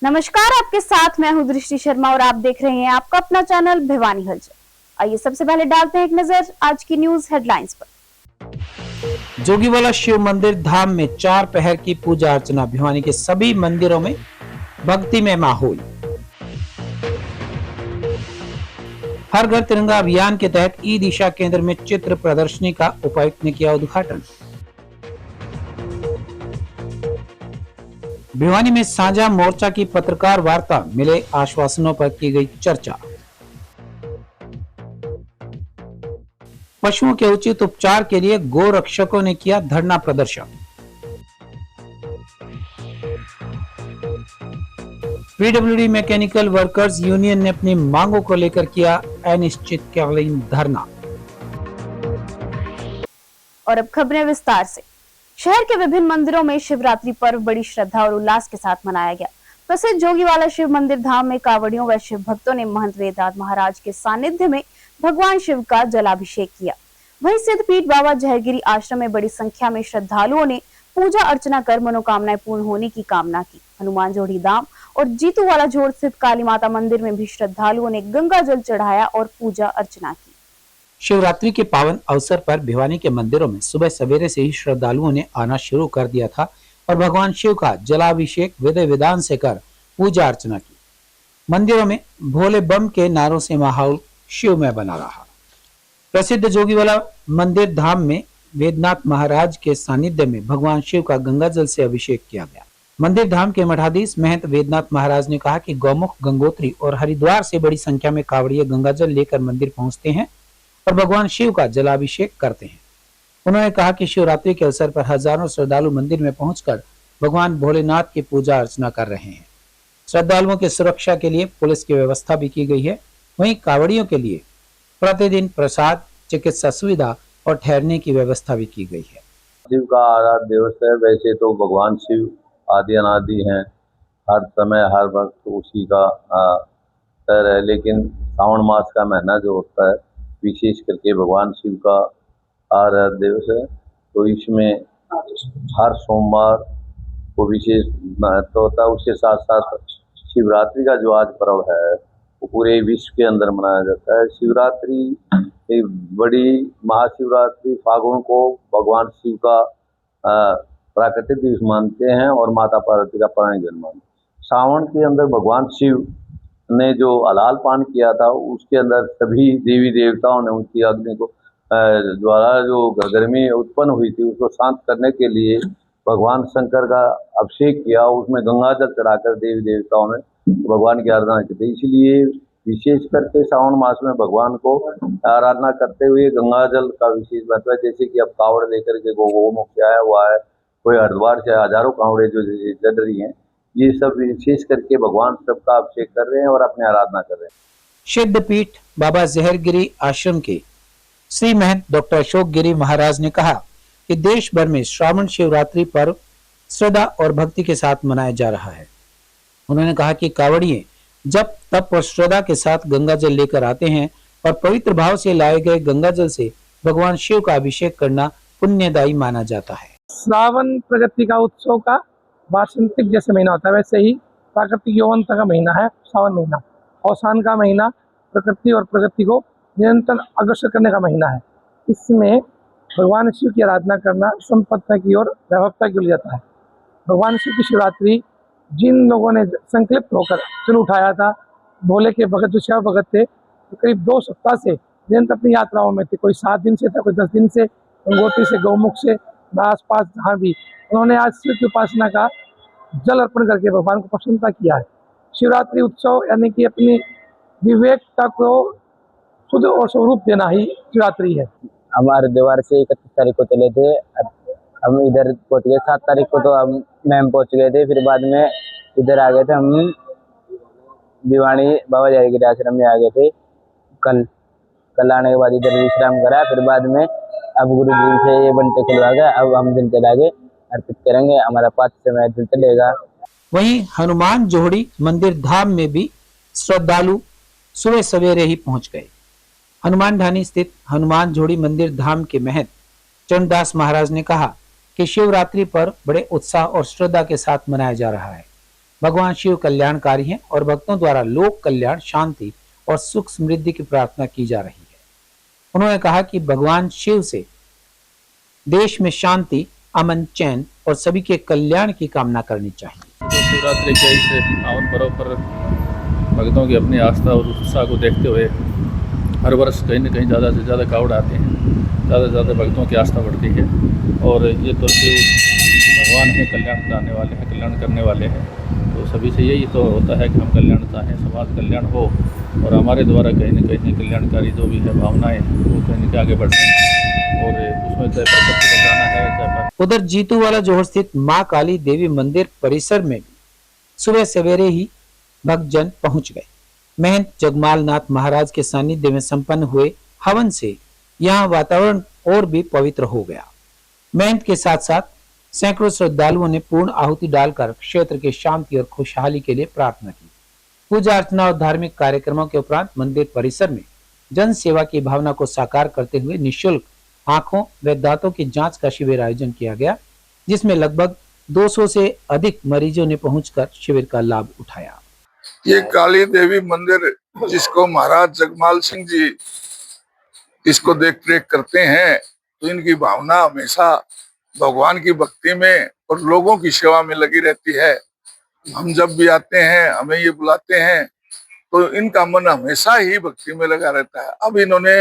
नमस्कार, आपके साथ मैं हूं दृष्टि शर्मा और आप देख रहे हैं आपका अपना चैनल भिवानी हलचल। आइए सबसे पहले डालते हैं एक नजर आज की न्यूज हेडलाइंस पर। जोगीवाला शिव मंदिर धाम में 4 पहर की पूजा अर्चना। भिवानी के सभी मंदिरों में भक्तिमय माहौल। हर घर तिरंगा अभियान के तहत ई दिशा केंद्र में चित्र प्रदर्शनी का उपायुक्त ने किया उद्घाटन। भिवानी में साझा मोर्चा की पत्रकार वार्ता, मिले आश्वासनों पर की गई चर्चा। पशुओं के उचित उपचार के लिए गौ रक्षकों ने किया धरना प्रदर्शन। पीडब्ल्यूडी मैकेनिकल वर्कर्स यूनियन ने अपनी मांगों को लेकर किया अनिश्चितकालीन धरना। और अब खबरें विस्तार से। शहर के विभिन्न मंदिरों में शिवरात्रि पर्व बड़ी श्रद्धा और उल्लास के साथ मनाया गया। प्रसिद्ध जोगीवाला शिव मंदिर धाम में कांवड़ियों व शिव भक्तों ने महंत वेदनाथ महाराज के सानिध्य में भगवान शिव का जलाभिषेक किया। वहीं सिद्धपीठ बाबा जहरगिरी आश्रम में बड़ी संख्या में श्रद्धालुओं ने पूजा अर्चना कर मनोकामनाएं पूर्ण होने की कामना की। हनुमान जोड़ी धाम और जीतूवाला जोड़ स्थित काली माता मंदिर में भी श्रद्धालुओं ने गंगा जल चढ़ाया और पूजा अर्चना की। शिवरात्रि के पावन अवसर पर भिवानी के मंदिरों में सुबह सवेरे से ही श्रद्धालुओं ने आना शुरू कर दिया था और भगवान शिव का जलाभिषेक विधि विधान से कर पूजा अर्चना की। मंदिरों में भोले बम के नारों से माहौल शिवमय बना रहा। प्रसिद्ध जोगीवाला मंदिर धाम में वेदनाथ महाराज के सानिध्य में भगवान शिव का गंगा जल से अभिषेक किया गया। मंदिर धाम के मठाधीश महंत वेदनाथ महाराज ने कहा कि गौमुख, गंगोत्री और हरिद्वार से बड़ी संख्या में कांवड़िए गंगा जल लेकर मंदिर पहुंचते हैं और भगवान शिव का जलाभिषेक करते हैं। उन्होंने कहा कि शिवरात्रि के अवसर पर हजारों श्रद्धालु मंदिर में पहुंचकर भगवान भोलेनाथ की पूजा अर्चना कर रहे हैं। श्रद्धालुओं की सुरक्षा के लिए पुलिस की व्यवस्था भी की गई है। वहीं कांवड़ियों के लिए प्रतिदिन प्रसाद, चिकित्सा सुविधा और ठहरने की व्यवस्था भी की गई है। शिव का आराध्य दिवस है। वैसे तो भगवान शिव आदि अनादि हैं, हर समय हर वक्त उसी का तर है, लेकिन श्रावण मास का महीना जो होता है विशेष करके भगवान शिव का आराध्य दिवस है, तो इसमें हर सोमवार को विशेष महत्व होता है। उसके साथ साथ शिवरात्रि का जो आज पर्व है वो पूरे विश्व के अंदर मनाया जाता है। शिवरात्रि एक बड़ी महाशिवरात्रि फागुन को भगवान शिव का प्राकृतिक दिवस मानते हैं और माता पार्वती का पौराणिक जन्म मानते हैं। सावन के अंदर भगवान शिव ने जो हलाल पान किया था उसके अंदर सभी देवी देवताओं ने उनकी अग्नि को द्वारा जो गर्मी उत्पन्न हुई थी उसको शांत करने के लिए भगवान शंकर का अभिषेक किया। उसमें गंगा जल चढ़ाकर देवी देवताओं ने भगवान की आराधना की थी। इसलिए विशेष करके सावन मास में भगवान को आराधना करते हुए गंगा जल का विशेष महत्व है। जैसे कि अब कांवड़ लेकर के गोमुख से आया हुआ है, कोई हरिद्वार से हजारों कांवड़े जो चढ़ रही हैं, ये सब विशेष करके भगवान सबका अभिषेक कर रहे हैं और अपनी आराधना कर रहे हैं। सिद्धपीठ बाबा जहरगिरी आश्रम के श्री महंत डॉक्टर अशोक गिरी महाराज ने कहा कि देश भर में श्रावण शिवरात्रि पर्व श्रद्धा और भक्ति के साथ मनाया जा रहा है। उन्होंने कहा कि कांवड़िए जब तप और श्रद्धा के साथ गंगा जल लेकर आते हैं और पवित्र भाव से लाए गए गंगा जल से भगवान शिव का अभिषेक करना पुण्यदायी माना जाता है। श्रावण प्रगति का उत्सव का वासंतिक जैसे महीना होता है, वैसे ही प्राकृतिक यौवनता का महीना है सावन महीना। अवसान का महीना प्रकृति और प्रगति को निरंतर अग्रसर करने का महीना है। इसमें भगवान शिव की आराधना करना संपन्नता की ओर वैभवता की ओर जाता है। भगवान शिव की शिवरात्रि जिन लोगों ने संकल्प होकर चल उठाया था, भोले के भगत जो शिव भगत थे, तो करीब 2 सप्ताह से निरंतर अपनी यात्राओं में थे। कोई 7 दिन से था, कोई 10 दिन से, गंगोत्री से, गौमुख से, आसपास जहाँ भी उन्होंने आज शिव की उपासना का जल अर्पण करके भगवान को प्रसन्नता किया है। शिवरात्रि उत्सव यानी कि अपनी विवेकता को शुद्ध और स्वरूप देना ही शिवरात्रि है। हमारे द्वार से 31 तारीख को चले थे, हम इधर पहुंच गए। 7 तारीख को तो हम मैम पहुंच गए थे, फिर बाद में इधर आ गए थे। हम भिवानी बाबा जहरगिरी आश्रम में आ गए थे। कल आने के बाद इधर विश्राम करा, फिर बाद में अब गुरु जी से ये बनते खुलवा गए। अब हम दिन चला के अर्पित करेंगे, हमारा 5 समय दिन चलेगा। वहीं हनुमान जोड़ी मंदिर धाम में भी श्रद्धालु सुबह सवेरे ही पहुंच गए। हनुमान ढानी स्थित हनुमान जोड़ी मंदिर धाम के महंत चरणदास महाराज ने कहा कि शिवरात्रि पर बड़े उत्साह और श्रद्धा के साथ मनाया जा रहा है। भगवान शिव कल्याणकारी हैं और भक्तों द्वारा लोक कल्याण, शांति और सुख समृद्धि की प्रार्थना की जा रही है। उन्होंने कहा कि भगवान शिव से देश में शांति, अमन, चैन और सभी के कल्याण की कामना करनी चाहिए। तो शिवरात्रि के इस पावन पर्व पर भक्तों की अपनी आस्था और उत्साह को देखते हुए हर वर्ष कहीं न कहीं ज़्यादा से ज़्यादा कावड़ आते हैं, ज़्यादा से ज़्यादा भक्तों की आस्था बढ़ती है। और ये तो शिव भगवान हैं, कल्याण कराने वाले हैं, कल्याण करने वाले हैं। तो सभी से यही तो होता है कि हम कल्याण चाहें, समाज कल्याण हो और हमारे द्वारा कहीं न कहीं कल्याणकारी जो भी है भावनाएँ वो कहीं न कहीं आगे बढ़ें। और उसमें चाहे प्रकृति बचाना है, चाहे उधर जीतूवाला जोहर स्थित मां काली देवी मंदिर परिसर में भी सुबह सवेरे ही भक्तजन पहुंच गए। महंत जगमाल नाथ महाराज के सानिध्य में संपन्न हुए हवन से यहाँ वातावरण और भी पवित्र हो गया। महंत के साथ साथ सैकड़ों श्रद्धालुओं ने पूर्ण आहुति डालकर क्षेत्र के शांति और खुशहाली के लिए प्रार्थना की। पूजा अर्चना और धार्मिक कार्यक्रमों के उपरांत मंदिर परिसर में जन सेवा की भावना को साकार करते हुए निःशुल्क आंखों व दांतों की जांच का शिविर आयोजन किया गया, जिसमें लगभग 200 से अधिक मरीजों ने पहुंचकर शिविर का लाभ उठाया। ये काली देवी मंदिर जिसको महाराज जगमाल सिंह जी इसको देख रेख करते हैं, तो इनकी भावना हमेशा भगवान की भक्ति में और लोगों की सेवा में लगी रहती है। हम जब भी आते हैं, हमें ये बुलाते हैं, तो इनका मन हमेशा ही भक्ति में लगा रहता है। अब इन्होंने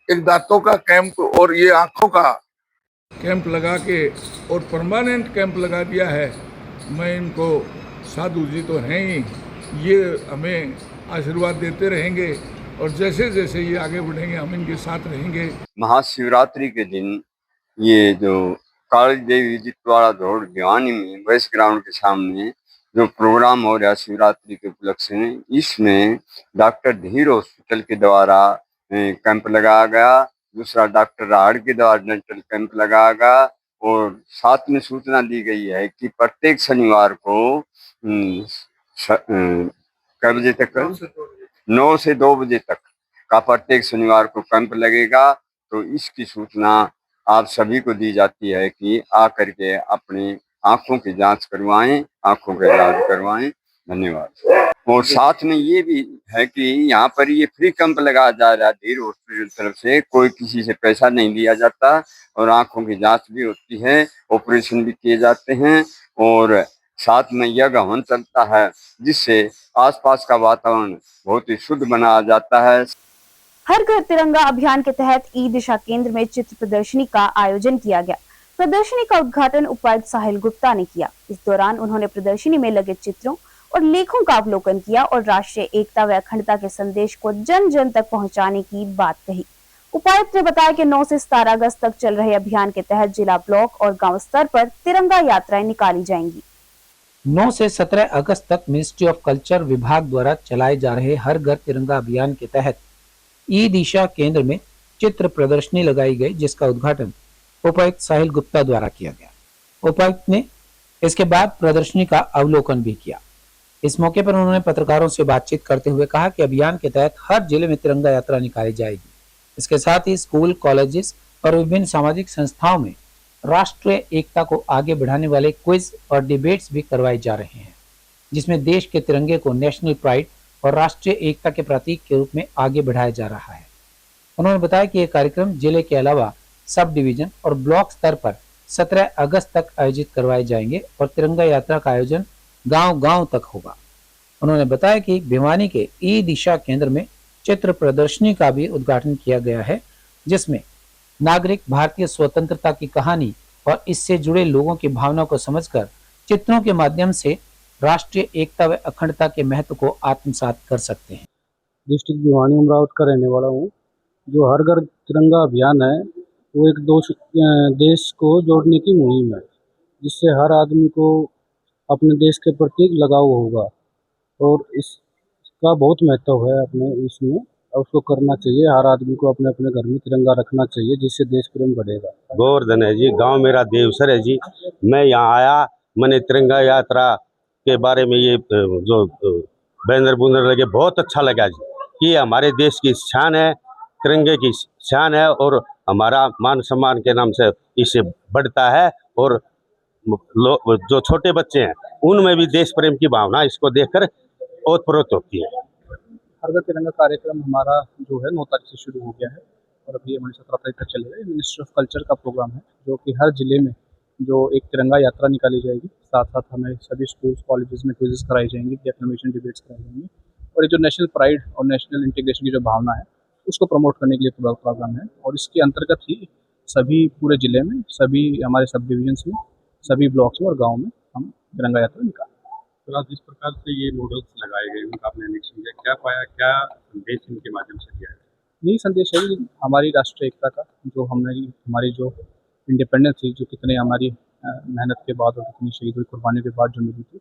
एक दांतों का कैंप और ये आंखों का कैंप लगा के और परमानेंट कैंप लगा दिया है। मैं इनको, साधु जी तो हैं ही, ये हमें आशीर्वाद देते रहेंगे और जैसे जैसे ये आगे बढ़ेंगे हम इनके साथ रहेंगे। महाशिवरात्रि के दिन ये जो काली देवी जीतूवाला जोहर भिवानी में वैस ग्राउंड के सामने जो प्रोग्राम हो रहा है शिवरात्रि के उपलक्ष्य में, इसमें डॉक्टर धीर हॉस्पिटल के द्वारा कैंप लगाया गया। दूसरा डॉक्टर राहड़ के द्वारा डेंटल कैंप लगाया गया और साथ में सूचना दी गई है कि प्रत्येक शनिवार को कै बजे तक, 9 से 2 बजे तक का प्रत्येक शनिवार को कैंप लगेगा। तो इसकी सूचना आप सभी को दी जाती है कि आकर के अपनी आंखों की जांच करवाएं, आंखों का इलाज करवाएं। धन्यवाद। और साथ में ये भी है कि यहाँ पर ये फ्री कैंप लगाया जा रहा है धीर हॉस्पिटल तरफ से, कोई किसी से पैसा नहीं लिया जाता और आंखों की जांच भी होती है, ऑपरेशन भी किए जाते हैं और साथ में यज्ञ हवन चलता है, जिससे आसपास का वातावरण बहुत ही शुद्ध बनाया जाता है। हर घर तिरंगा अभियान के तहत ई दिशा केंद्र में चित्र प्रदर्शनी का आयोजन किया गया। प्रदर्शनी का उद्घाटन उपायुक्त साहिल गुप्ता ने किया। इस दौरान उन्होंने प्रदर्शनी में लगे चित्रों और लेखों का अवलोकन किया और राष्ट्रीय एकता व अखंडता के संदेश को जन जन तक पहुंचाने की बात कही। उपायुक्त ने बताया कि 9 से 17 अगस्त तक चल रहे अभियान के तहत जिला, ब्लॉक और गाँव स्तर पर तिरंगा यात्राएं निकाली जाएंगी। 9 से 17 अगस्त तक मिनिस्ट्री ऑफ कल्चर विभाग द्वारा चलाए जा रहे हर घर तिरंगा अभियान के तहत ई दिशा केंद्र में चित्र प्रदर्शनी लगाई गई, जिसका उद्घाटन उपायुक्त साहिल गुप्ता द्वारा किया गया। उपायुक्त ने इसके बाद प्रदर्शनी का अवलोकन भी किया। इस मौके पर उन्होंने पत्रकारों से बातचीत करते हुए कहा कि अभियान के तहत हर जिले में तिरंगा यात्रा निकाली जाएगी। इसके साथ ही स्कूल, कॉलेजेस और विभिन्न सामाजिक संस्थाओं में राष्ट्रीय एकता को आगे बढ़ाने वाले क्विज और डिबेट्स भी करवाए जा रहे हैं, जिसमें देश के तिरंगे को नेशनल प्राइड और राष्ट्रीय एकता के प्रतीक के रूप में आगे बढ़ाया जा रहा है। उन्होंने बताया कि यह कार्यक्रम जिले के अलावा सब डिवीजन और ब्लॉक स्तर पर 17 अगस्त तक आयोजित करवाए जाएंगे और तिरंगा यात्रा का आयोजन गांव-गांव तक होगा। उन्होंने बताया कि भिवानी के ई दिशा केंद्र में चित्र प्रदर्शनी का भी उद्घाटन किया गया है, जिसमें नागरिक भारतीय स्वतंत्रता की कहानी और इससे जुड़े लोगों की भावना को समझकर चित्रों के माध्यम से राष्ट्रीय एकता व अखंडता के महत्व को आत्मसात कर सकते हैं। डिस्ट्रिक्ट भिवानी अमरावती का रहने वाला हूँ। जो हर घर तिरंगा अभियान है वो एक देश को जोड़ने की मुहिम है, जिससे हर आदमी को अपने देश के प्रति लगाव होगा और इसका बहुत महत्व है अपने इसमें, और उसको करना चाहिए। हर आदमी को अपने अपने घर में तिरंगा रखना चाहिए, जिससे देश प्रेम बढ़ेगा। गोवर्धन है जी, गांव मेरा देवसर है जी। मैं यहाँ आया, मैंने तिरंगा यात्रा के बारे में ये जो बैनर बुनर लगे, बहुत अच्छा लगा जी कि हमारे देश की शान है, तिरंगे की शान है और हमारा मान सम्मान के नाम से इससे बढ़ता है। और जो छोटे बच्चे हैं उनमें भी देश प्रेम की भावना इसको देखकर ओतप्रोत होती है। हर घर तिरंगा कार्यक्रम हमारा जो है 9 तारीख से शुरू हो गया है और अभी हमारी 17 तारीख तक चलेगा। ये मिनिस्ट्री ऑफ कल्चर का प्रोग्राम है जो कि हर जिले में जो एक तिरंगा यात्रा निकाली जाएगी। साथ साथ हमें सभी स्कूल्स कॉलेजेस में क्विज़ेस कराई जाएंगी, डेक्लेमेशन डिबेट्स कराई जाएंगी और ये जो नेशनल प्राइड और नेशनल इंटीग्रेशन की जो भावना है उसको प्रमोट करने के लिए प्रोग्राम है। और इसके अंतर्गत ही सभी पूरे ज़िले में, सभी हमारे सब डिविजन्स में, सभी ब्लॉक्स में और गाँव में हम तिरंगा यात्रा निकालें। तो जिस प्रकार से ये मॉडल्स लगाए गए उनका आपने निरीक्षण किया, क्या पाया, क्या संदेश इनके माध्यम से दिया है? यही संदेश है कि हमारी राष्ट्रीय एकता का जो हमारी जो इंडिपेंडेंस थी, जो कितने हमारी मेहनत के बाद और कितनी शहीद कुर्बानी के बाद जो मिली थी,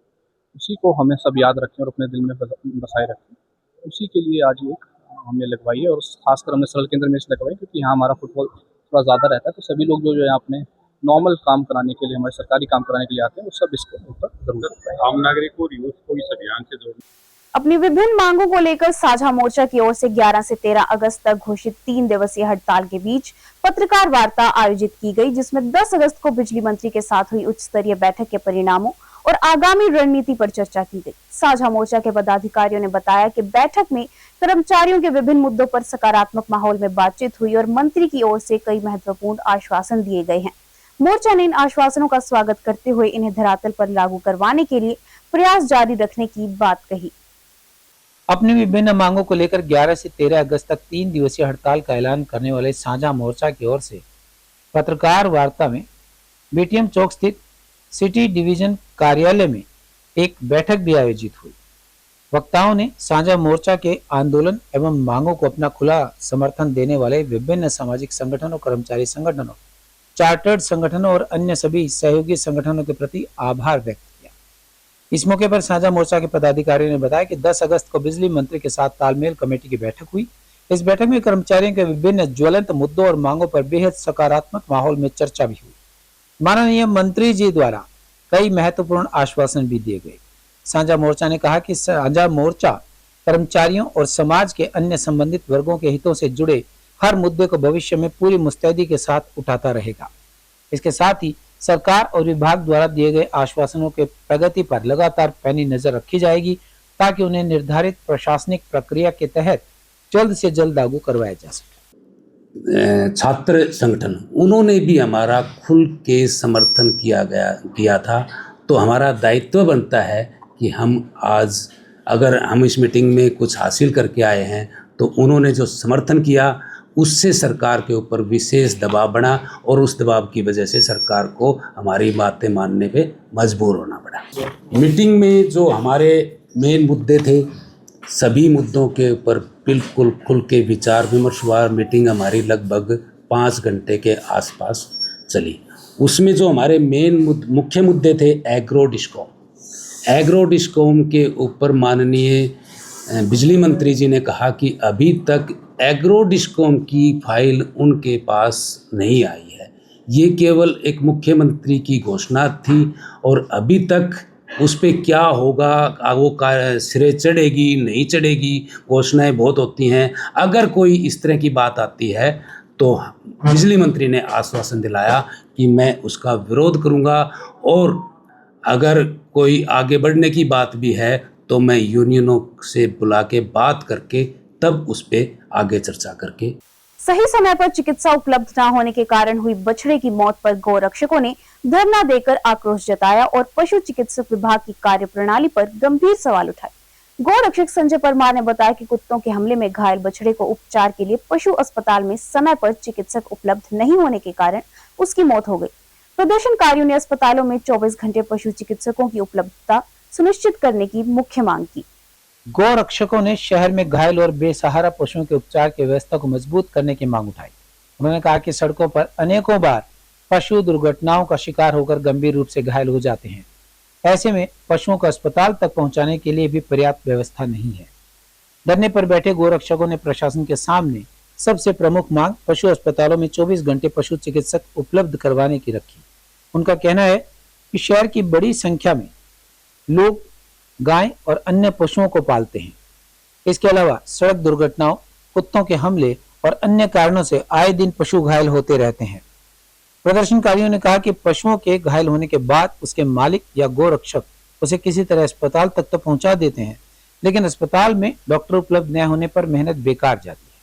उसी को हमें सब याद रखें और अपने दिल में बसाए रखें। उसी के लिए आज एक हमने लगवाई है और खासकर हमने सरल केंद्र में इस लगवाई क्योंकि यहाँ हमारा फुटबॉल थोड़ा ज़्यादा रहता है। तो सभी लोग जो है यहाँ अपने नॉर्मल काम कराने के लिए, हमारे सरकारी काम कराने के लिए आते हैं, वो सब इसके ऊपर जरूर आम नागरिक और यूथ को इस अभियान से जोड़ना। अपनी विभिन्न मांगों को लेकर साझा मोर्चा की ओर से 11 से 13 अगस्त तक घोषित 3 दिवसीय हड़ताल के बीच पत्रकार वार्ता आयोजित की गई, जिसमें 10 अगस्त को बिजली मंत्री के साथ हुई उच्च स्तरीय बैठक के परिणामों और आगामी रणनीति पर चर्चा की गई। साझा मोर्चा के पदाधिकारियों ने बताया कि बैठक में कर्मचारियों के विभिन्न मुद्दों पर सकारात्मक माहौल में बातचीत हुई और मंत्री की ओर से कई महत्वपूर्ण आश्वासन दिए गए हैं। मोर्चा ने इन आश्वासनों का स्वागत करते हुए इन्हें धरातल पर लागू करवाने के लिए प्रयास जारी रखने की बात कही। अपनी विभिन्न मांगों को लेकर 11 से 13 अगस्त तक 3 दिवसीय हड़ताल का ऐलान करने वाले साझा मोर्चा की ओर से पत्रकार वार्ता में बीटीएम चौक स्थित सिटी डिवीजन कार्यालय में एक बैठक भी आयोजित हुई। वक्ताओं ने साझा मोर्चा के आंदोलन एवं मांगों को अपना खुला समर्थन देने वाले विभिन्न सामाजिक संगठनों, कर्मचारी संगठनों, चार्टर्ड संगठनों और अन्य सभी सहयोगी संगठनों के प्रति आभार व्यक्त किया। इस मौके पर साझा मोर्चा के पदाधिकारियों ने बताया कि 10 अगस्त को बिजली मंत्री के साथ तालमेल कमेटी की बैठक हुई। इस बैठक में कर्मचारियों के विभिन्न ज्वलंत मुद्दों और मांगों पर बेहद सकारात्मक माहौल में चर्चा भी हुई। माननीय मंत्री जी द्वारा कई महत्वपूर्ण आश्वासन भी दिए गए। साझा मोर्चा ने कहा कि साझा मोर्चा कर्मचारियों और समाज के अन्य संबंधित वर्गों के हितों से जुड़े हर मुद्दे को भविष्य में पूरी मुस्तैदी के साथ उठाता रहेगा। इसके साथ ही सरकार और विभाग द्वारा दिए गए आश्वासनों के प्रगति पर लगातार पैनी नजर रखी जाएगी ताकि उन्हें निर्धारित प्रशासनिक प्रक्रिया के तहत जल्द से जल्द लागू करवाया जा सके। छात्र संगठन उन्होंने भी हमारा खुल के समर्थन किया था, तो हमारा दायित्व बनता है कि हम आज अगर हम इस मीटिंग में कुछ हासिल करके आए हैं तो उन्होंने जो समर्थन किया उससे सरकार के ऊपर विशेष दबाव बना और उस दबाव की वजह से सरकार को हमारी बातें मानने पे मजबूर होना पड़ा। मीटिंग में जो हमारे मेन मुद्दे थे, सभी मुद्दों के ऊपर बिल्कुल खुल के विचार विमर्श हुआ। मीटिंग हमारी लगभग 5 घंटे के आसपास चली। उसमें जो हमारे मेन मुख्य मुद्दे थे, एग्रो डिस्कॉम के ऊपर माननीय बिजली मंत्री जी ने कहा कि अभी तक एग्रो डिस्कॉम की फाइल उनके पास नहीं आई है। ये केवल एक मुख्यमंत्री की घोषणा थी और अभी तक उस पर क्या होगा, वो सिरे चढ़ेगी नहीं चढ़ेगी, घोषणाएं बहुत होती हैं। अगर कोई इस तरह की बात आती है तो बिजली मंत्री ने आश्वासन दिलाया कि मैं उसका विरोध करूंगा और अगर कोई आगे बढ़ने की बात भी है तो मैं यूनियनों से बुला के बात करके तब उस पे आगे चर्चा करके। सही समय पर चिकित्सा उपलब्ध न होने के कारण हुई बछड़े की मौत पर गौरक्षकों ने धरना देकर आक्रोश जताया और पशु चिकित्सक विभाग की कार्यप्रणाली पर गंभीर सवाल उठाए। गौरक्षक संजय परमार ने बताया कि कुत्तों के हमले में घायल बछड़े को उपचार के लिए पशु अस्पताल में समय पर चिकित्सक उपलब्ध नहीं होने के कारण उसकी मौत हो गई। प्रदर्शनकारियों ने अस्पतालों में 24 घंटे पशु चिकित्सकों की उपलब्धता सुनिश्चित करने की मुख्य मांग की। गौरक्षकों ने शहर में घायल और बेसहारा पशुओं के उपचार की व्यवस्था को मजबूत करने की मांग उठाई। उन्होंने कहा कि सड़कों पर अनेकों बार पशु दुर्घटनाओं का शिकार होकर गंभीर रूप से घायल हो जाते हैं। ऐसे में पशुओं को अस्पताल तक पहुंचाने के लिए भी पर्याप्त व्यवस्था नहीं है। धरने पर बैठे गौरक्षकों ने प्रशासन के सामने सबसे प्रमुख मांग पशु अस्पतालों में 24 घंटे पशु चिकित्सक उपलब्ध करवाने की रखी। उनका कहना है कि शहर की बड़ी संख्या में लोग गाय और अन्य पशुओं को पालते हैं। इसके अलावा सड़क दुर्घटनाओं, कुत्तों के हमले और अन्य कारणों से आए दिन पशु घायल होते रहते हैं। प्रदर्शनकारियों ने कहा कि पशुओं के घायल होने के बाद उसके मालिक या गोरक्षक उसे किसी तरह अस्पताल तक तो पहुंचा देते हैं, लेकिन अस्पताल में डॉक्टर उपलब्ध न होने पर मेहनत बेकार जाती है।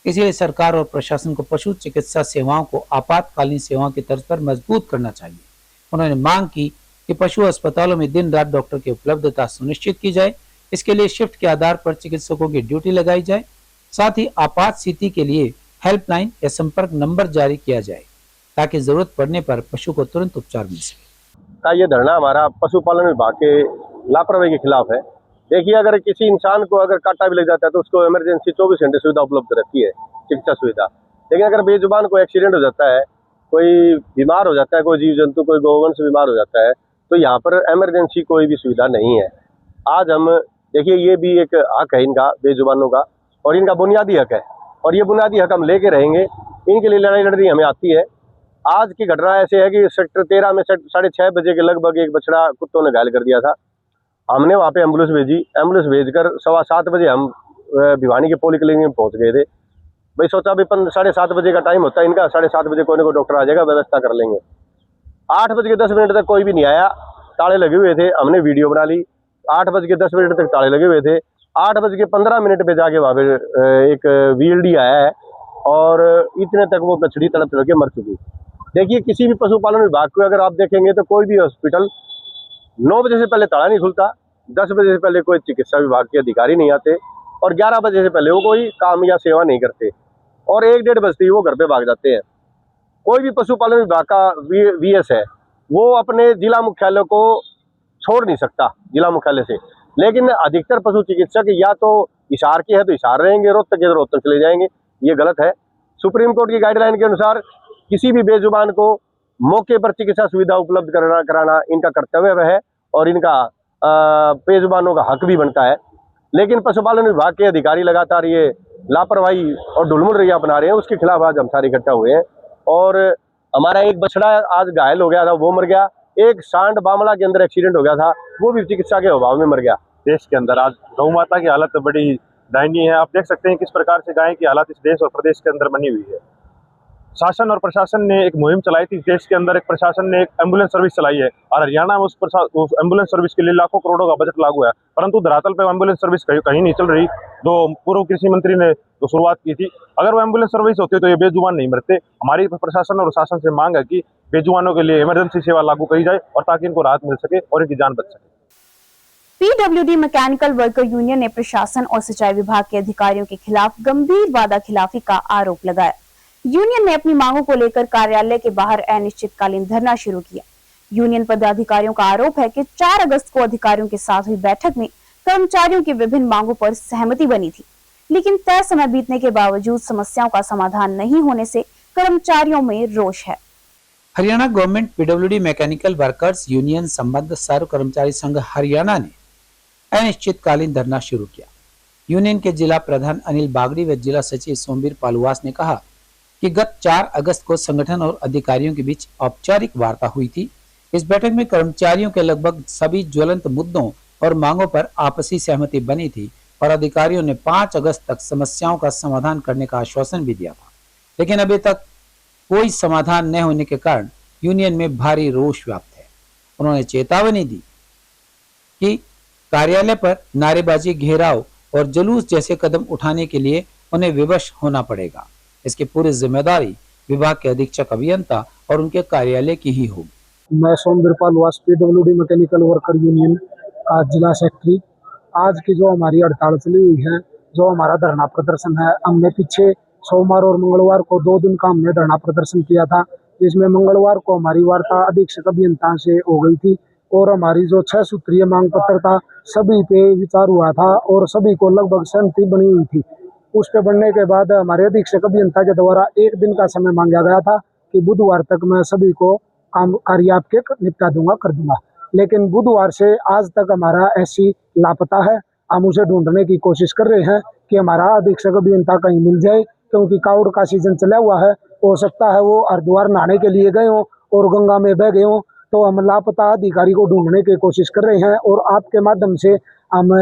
इसलिए सरकार और प्रशासन को पशु चिकित्सा सेवाओं को आपातकालीन सेवाओं की तर्ज पर मजबूत करना चाहिए। उन्होंने मांग की कि पशु अस्पतालों में दिन रात डॉक्टर की उपलब्धता सुनिश्चित की जाए। इसके लिए शिफ्ट के आधार पर चिकित्सकों की ड्यूटी लगाई जाए। साथ ही आपात स्थिति के लिए हेल्पलाइन या संपर्क नंबर जारी किया जाए ताकि जरूरत पड़ने पर पशु को तुरंत उपचार मिल सके। का ये धरना हमारा पशुपालन विभाग के लापरवाही के खिलाफ है। देखिए, अगर किसी इंसान को अगर कांटा भी लग जाता है तो उसको इमरजेंसी 24 घंटे सुविधा उपलब्ध रहती है, चिकित्सा सुविधा। लेकिन अगर बेजुबान को एक्सीडेंट हो जाता है, कोई बीमार हो जाता है, कोई जीव जंतु, कोई गौवंश बीमार हो जाता है, तो यहाँ पर इमरजेंसी कोई भी सुविधा नहीं है। आज हम देखिए, ये भी एक हक है इनका, बेजुबानों का, और इनका बुनियादी हक है, और ये बुनियादी हक हम लेके रहेंगे। इनके लिए लड़ाई लड़नी हमें आती है। आज की घटना ऐसे है कि सेक्टर 13 में 6:30 बजे के लगभग एक बछड़ा कुत्तों ने घायल कर दिया था। हमने वहाँ पे एम्बुलेंस भेजी। एम्बुलेंस भेजकर 7:15 बजे हम भिवानी के पोली क्लिनिक में पहुँच गए थे। भाई सोचा भी 7:30 बजे का टाइम होता है इनका, 7:30 बजे कोई ना कोई डॉक्टर आ जाएगा, व्यवस्था कर लेंगे। 8:10 तक कोई भी नहीं आया, ताले लगे हुए थे। हमने वीडियो बना ली। 8:10 तक ताले लगे हुए थे। 8:15 पे जाके वहाँ पे एक VLD आया है और इतने तक वो बछड़ी तड़प तड़प के मर चुकी। देखिए, किसी भी पशुपालन विभाग को अगर आप देखेंगे तो कोई भी हॉस्पिटल 9 बजे से पहले ताला नहीं खुलता, 10 बजे से पहले कोई चिकित्सा विभाग के अधिकारी नहीं आते, और 11 बजे से पहले वो कोई काम या सेवा नहीं करते, और 1-1:30 बजते ही वो घर पे भाग जाते हैं। कोई भी पशुपालन विभाग का VS है, वो अपने जिला मुख्यालय को छोड़ नहीं सकता, जिला मुख्यालय से। लेकिन अधिकतर पशु चिकित्सक या तो हिसार के हैं तो हिसार रहेंगे, रोहतक के तो रोहतक चले जाएंगे। ये गलत है। सुप्रीम कोर्ट की गाइडलाइन के अनुसार किसी भी बेजुबान को मौके पर चिकित्सा सुविधा उपलब्ध कराना इनका कर्तव्य है, और इनका बेजुबानों का हक भी बनता है। लेकिन पशुपालन विभाग के अधिकारी लगातार ये लापरवाही और ढुलमुल अपना रहे हैं। उसके खिलाफ आज हम सारे इकट्ठा हुए हैं। और हमारा एक बछड़ा आज घायल हो गया था, वो मर गया। एक सांड बामला के अंदर एक्सीडेंट हो गया था, वो भी चिकित्सा के अभाव में मर गया। देश के अंदर आज गौ माता की हालत बड़ी दयनीय है। आप देख सकते हैं किस प्रकार से गाय की हालत इस देश और प्रदेश के अंदर बनी हुई है। शासन और प्रशासन ने एक मुहिम चलाई थी। देश के अंदर एक प्रशासन ने एक एम्बुलेंस सर्विस चलाई है, और हरियाणा में उस एम्बुलेंस सर्विस के लिए लाखों करोड़ों का बजट लागू है, परंतु धरातल पे एम्बुलेंस सर्विस कहीं नहीं चल रही। जो पूर्व कृषि मंत्री ने तो शुरुआत की थी, अगर वो एम्बुलेंस सर्विस होती तो ये बेजुबान नहीं मरते। हमारी प्रशासन और शासन से मांग है कि बेजुबानों के लिए इमरजेंसी सेवा लागू की जाए, और ताकि इनको राहत मिल सके और इनकी जान बच सके। PWD मैकेनिकल वर्कर यूनियन ने प्रशासन और सिंचाई विभाग के अधिकारियों के खिलाफ गंभीर वादाखिलाफी का आरोप लगाया। यूनियन ने अपनी मांगों को लेकर कार्यालय के बाहर अनिश्चितकालीन धरना शुरू किया। यूनियन पदाधिकारियों का आरोप है कि 4 अगस्त को अधिकारियों के साथ हुई बैठक में कर्मचारियों की विभिन्न मांगों पर सहमति बनी थी, लेकिन तय समय बीतने के बावजूद समस्याओं का समाधान नहीं होने से कर्मचारियों में रोष है। Haryana government PWD mechanical workers union संबंध सर्व कर्मचारी संघ हरियाणा ने अनिश्चितकालीन धरना शुरू किया। यूनियन के जिला प्रधान अनिल बागड़ी व जिला सचिव सोमवीर पालुवास ने कहा कि गत 4 अगस्त को संगठन और अधिकारियों के बीच औपचारिक वार्ता हुई थी। इस बैठक में कर्मचारियों के लगभग सभी ज्वलंत मुद्दों और मांगों पर आपसी सहमति बनी थी, और अधिकारियों ने 5 अगस्त तक समस्याओं का समाधान करने का आश्वासन भी दिया था। लेकिन अभी तक कोई समाधान न होने के कारण यूनियन में भारी रोष व्याप्त है। उन्होंने चेतावनी दी कि कार्यालय पर नारेबाजी, घेराव और जुलूस जैसे कदम उठाने के लिए उन्हें विवश होना पड़ेगा। इसकी पूरी जिम्मेदारी विभाग के अधीक्षक अभियंता और उनके कार्यालय की ही होगी। मैं Somvir Paluwas PWD mechanical worker union का जिला सेक्रेटरी। आज की जो हमारी हड़ताल चली हुई है, जो हमारा धरना प्रदर्शन है, हमने पीछे सोमवार और मंगलवार को 2 दिन का हमने धरना प्रदर्शन किया था, जिसमें मंगलवार को हमारी वार्ता अधीक्षक अभियंता से हो गई थी, और हमारी जो 6 सूत्रीय मांग पत्र था सभी पे विचार हुआ था, और सभी को लगभग सहमति बनी हुई थी। उस पे बनने के बाद हमारे अधीक्षक अभियंता के द्वारा 1 दिन का समय मांगा गया था कि बुधवार तक मैं सभी को काम कार्य आपके निपटा दूंगा, कर दूंगा। लेकिन बुधवार से आज तक हमारा ऐसी लापता है। हम उसे ढूंढने की कोशिश कर रहे हैं कि हमारा अधीक्षक अभियंता कहीं मिल जाए, क्योंकि कावड़ का सीजन चला हुआ है। हो सकता है वो हरिद्वार नहाने के लिए गए हों और गंगा में बह गए हों, तो हम लापता अधिकारी को ढूंढने की कोशिश कर रहे हैं। और आपके माध्यम से हम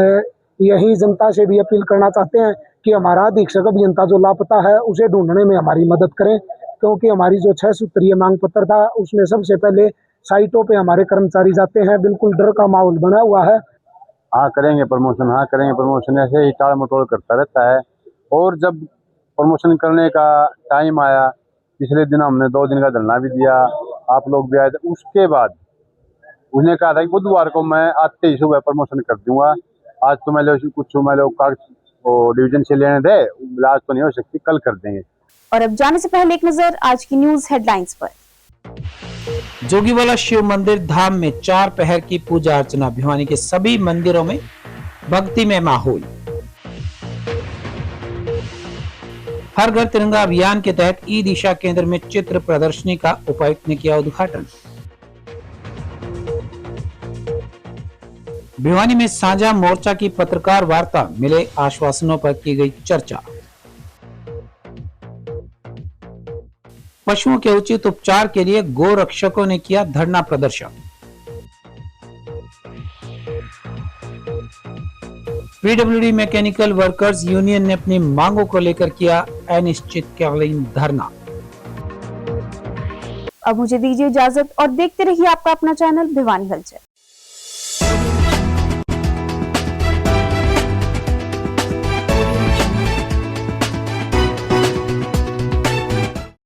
यही जनता से भी अपील करना चाहते हैं कि हमारा अधीक्षक अभियंता जो लापता है उसे ढूंढने में हमारी मदद करें, क्योंकि हमारी जो 6 सूत्रीय मांग पत्र था उसमें सबसे पहले साइटों पे हमारे कर्मचारी जाते हैं, बिल्कुल डर का माहौल बना हुआ है। हाँ करेंगे प्रमोशन, हाँ करेंगे प्रमोशन, ऐसे ही टाल मटोल करता रहता है। और जब प्रमोशन करने का टाइम आया, पिछले दिन हमने 2 दिन का धरना भी दिया, आप लोग भी आए थे। उसके बाद उसने कहा था कि बुधवार को मैं आते ही सुबह प्रमोशन कर दूंगा। आज तो मैं कुछ कागज डिवीजन से लेने दे, आज तो नहीं हो सकती, कल कर देंगे। और अब जाने से पहले एक नजर आज की न्यूज हेडलाइंस पर। जोगीवाला शिव मंदिर धाम में 4 पहर की पूजा अर्चना, भिवानी के सभी मंदिरों में भक्तिमय माहौल। हर घर तिरंगा अभियान के तहत ई दिशा केंद्र में चित्र प्रदर्शनी का उपायुक्त ने किया उद्घाटन। भिवानी में साझा मोर्चा की पत्रकार वार्ता, मिले आश्वासनों पर की गई चर्चा। पशुओं के उचित उपचार के लिए गो रक्षकों ने किया धरना प्रदर्शन। पीडब्ल्यूडी मैकेनिकल वर्कर्स यूनियन ने अपनी मांगों को लेकर किया अनिश्चितकालीन धरना। अब मुझे दीजिए इजाजत और देखते रहिए आपका अपना चैनल भिवानी हलचल।